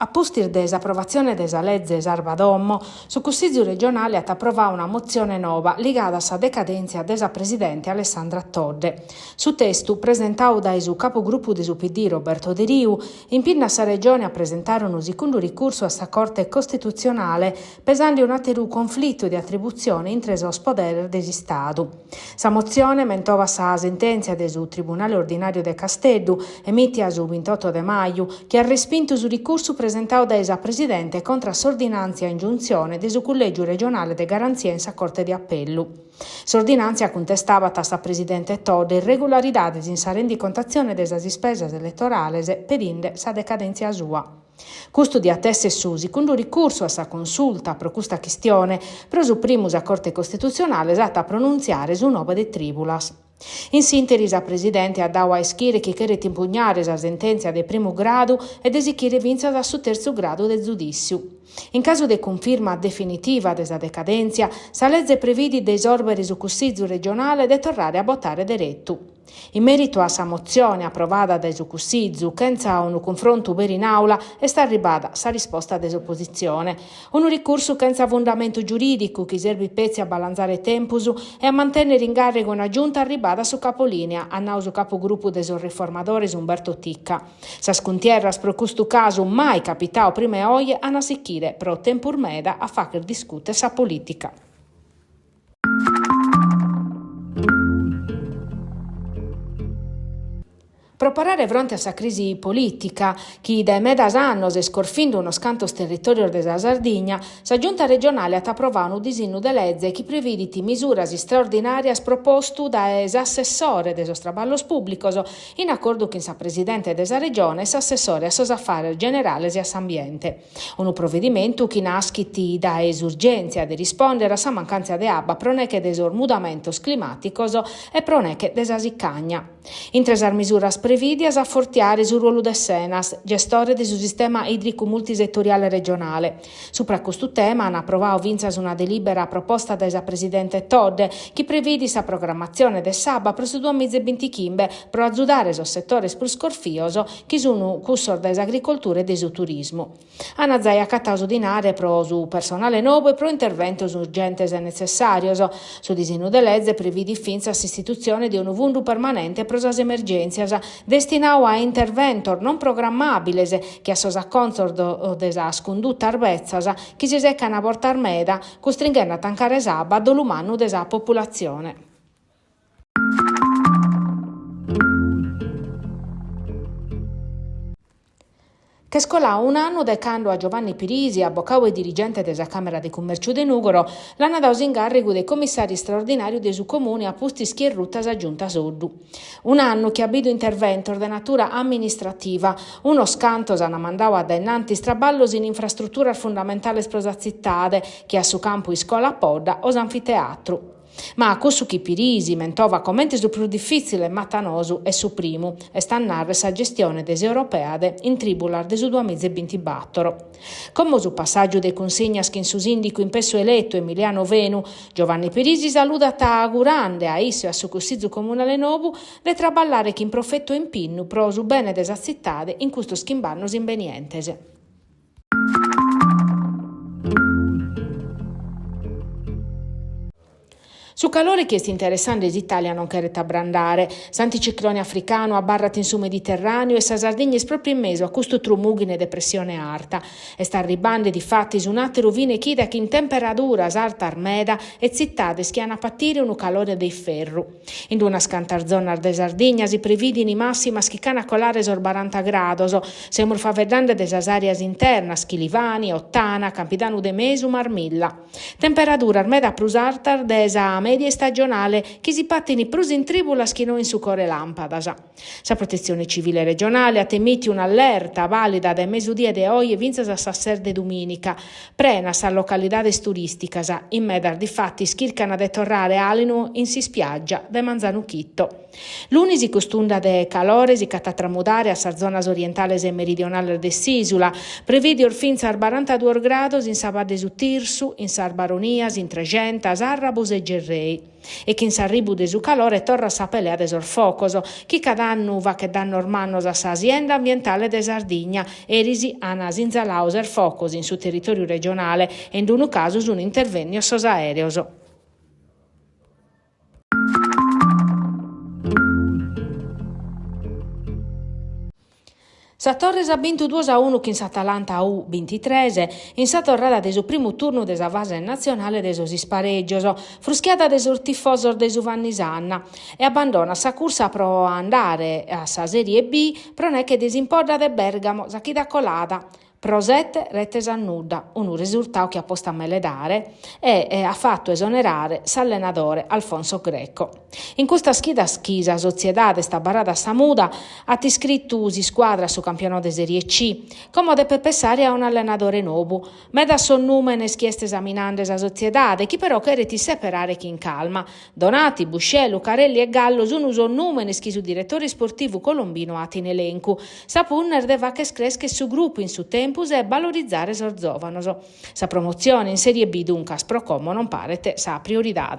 A postir desapprovazione desa legge Sarbadommo, su Consiglio regionale ha approvato una mozione nuova legata alla decadenza desa presidente Alessandra Todde. Su testo, presentato dai su capogruppo di PD Roberto De Riu, impinna sa regione a presentare un secondo ricorso a sa Corte Costituzionale pesando un altro conflitto di attribuzione intreso al potere desi Stato. Sa mozione mentova sa sentenza del Tribunale Ordinario de Casteddu, emittia su 28 de maio, che ha respinto su ricorso presentato da esa presidente contro s'ordinanza ingiunzione del collegio regionale de garanzia in sa Corte di Appello. S'ordinanza contestava a sa presidente Todde irregolaridades in sa rendicontazione desa spese elettorali pedinde sa decadenza sua. Custo di attesse susi, con un ricorso a sa consulta pro questa questione, pro su primus a Corte Costituzionale esatta a pronunziare su nove de tribulas. In sintesi, la Presidente ha dato a schire che chiede impugnare la sentenza del primo grado e desichire vinza da su terzo grado del giudizio. In caso di conferma definitiva della decadenza, sa legge prevede desorbere su Consiglio regionale di tornare a votare diretto. In merito a sa mozione approvata dai su Consiglio, senza un confronto vero in aula, è stata arrivata sa risposta dell'opposizione. Un ricorso senza fondamento giuridico che serve pezzi a balanzare tempus e a mantenere in carico una giunta arrivata su capolinea, a nauso capogruppo dei riformatori Umberto Ticca. Sa scontierras pro questo caso mai capitao prime oie a nasicchire pro tempur meda a far discutere sa politica. Pro parare fronte a sa crisi politica, che da medas annos è scorfindo uno scantos territorio della Sardigna, sa giunta regionale ha approvato un disegno de legge che prevede misure straordinarie proposto da assessore dei traballos pubblicos, in accordo con sa presidente della regione e sa assessore a sos affari generali e a s'ambiente. Un provvedimento che nasce da esurgenza di rispondere a sa mancanza di acqua proneche dei mudamentos climaticos e proneche desa siccagna. In tre misure previdias a fortiare sul ruolo del Senas, gestore del sistema idrico multisettoriale regionale. Sopra questo tema hanno approvato vinzas una delibera proposta dalla presidente Todde che prevede sa programmazione del Sabba per su 2025 per aiutare il settore più scorfioso che sono cursor dell'agricoltura e del turismo. Hanno già accattato dinare pro su personale nuovo e pro interventi urgenti e necessari. Su disegno de legge prevede finza l'istituzione di un fondo permanente pro le emergenze destinato a interventi non programmabili che a sosa consordo desa scondotta arbezzasa che si seccano a portar meda costringendo a tancare sabba dell'umano desa popolazione. Che scolà un anno decando a Giovanni Pirisi, avvocato e dirigente della Camera di Commercio de Nugoro, l'hanno dato in carico dei commissari straordinari del suo comune a posti schierrutas a Giunta Soddu. Un anno che ha avuto intervento di natura amministrativa, uno scantos hanno mandato a dennanti straballos in infrastrutture fondamentali sprosazittade che a su campo in scuola a Podda o anfiteatro. Ma questo che Pirisi mentova commenti su più difficile e matanoso è su primo, e sta a narrare sa gestione des europeade in tribular de su 2024. Come su passaggio dei consegnas che in su sindico in peso eletto Emiliano Venu, Giovanni Pirisi saluta augurande a isso e a su Consiglio Comunale Novu de traballare che in profetto in pinnu pro su bene des azittade in questo schimbarnos invenientese. Su calore che sta interessando l'Italia non querete abbrandare, s'anticiclone africano abbarrat in su Mediterraneo e sa Sardegna è proprio in mezzo a questo trumughine depressione arta. E sta arribando di fatti su un altro vine chida che in temperatura sarta armeda e zittade schiana a patire un calore dei ferru. In una scantarzona de Sardegna si prevede in massima schicana colare sor 40 grados, siamo favedande de sasarias internas, Schilivani, Ottana, Campidano de Mesu, Marmilla. Temperatura armeda plus arta desa media e stagionale che si pattini prus in tribulas che non in su core lampadasa. Sa protezione civile regionale ha temiti un'allerta valida dai mesudia de oie vinzas a sasser de dominica. Prena sa localidades turisticas in medar di fatti schircana de torrare alinu in si spiaggia de Manzanuchitto. L'unisi costunda de calore si cata tramudare a sa zonas orientales e meridionale de Sisula, prevede orfinza ar 42 grados in Sabade su Tirsu, in Sar Baronias, in Tregenta, Arrabus e Gerre. 6. E chi in s'arribu de su calore torna a sapere ad esorfocoso, chi cada anno va che danno ormannos a sa azienda ambientale de Sardigna, erisi anas inzalauser focos in su territorio regionale e in un caso su un intervento sos aereos. Sa Torres ha vinto 2-1 in s'Atalanta U23 in sa torrada de su primo turno de sa fase nazionale de sos ispareggios, fruschiata de sos tifosos de su Vannisanna e abbandona sa cursa pro andare a sa Serie B pro ne che disimporda de Bergamo, sa chi da colada. Pro 7 retes a nuda, un risultato che apposta a meledare e ha fatto esonerare s'allenatore Alfonso Greco. In questa schisa società sta barada samuda ha iscritto si squadra su campionato de Serie C, come de pepessare a un allenatore nuovo. Meda son numene schieste esaminando sa società, chi però chereti separare chi in calma. Donati, Buscè, Lucarelli e Gallo sono numene chi su direttore sportivo colombino ati in elenco. Sa punner deva che scresche su gruppo in su tempo e valorizzare sos giovanos. Sa promozione in Serie B dunque pro como non parete sa priorità.